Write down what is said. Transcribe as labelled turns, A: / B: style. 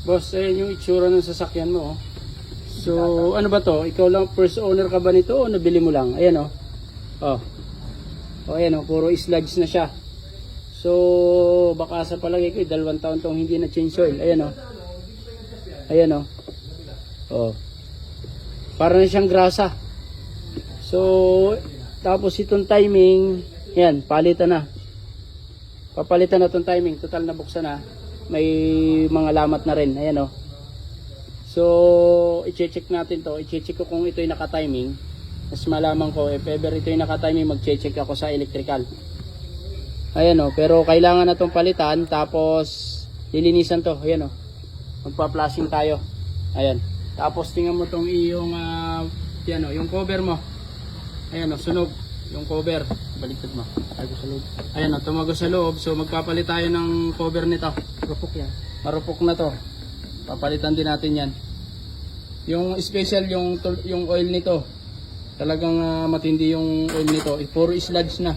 A: Boss, ayun yung itsura ng sasakyan mo. Oh. So, ano ba to? Ikaw lang, first owner ka ba nito o nabili mo lang? Ayan oh. Oh. Oh, ayan oh, puro sludge na siya. So, baka sa palagay ko, 2 taon tong hindi na change oil. Ayan oh. Ayan oh. Oh. Para na siyang grasa. So, tapos itong timing, yan, palitan na. Papalitan na itong timing, total na buksan na. May mga lamat na rin, ayan o. So, i-check natin to. I-check ko kung ito'y naka-timing. Mas malaman ko, if ever ito'y naka-timing, mag-check ako sa electrical. Ayan o, pero kailangan na itong palitan. Tapos, lilinisan to, ayan o. Magpa-flashing tayo. Ayan. Tapos, tingnan mo itong iyong, yan o, yung cover mo. Ayan o, sunog yung cover. Baliktad mo. Tago sa loob. Ayan o, tumago sa loob. So magpapalit tayo ng cover nito. Marupok yan. Marupok na to. Papalitan din natin yan. Yung special, yung oil nito. Talagang matindi yung oil nito. Puro sludge na.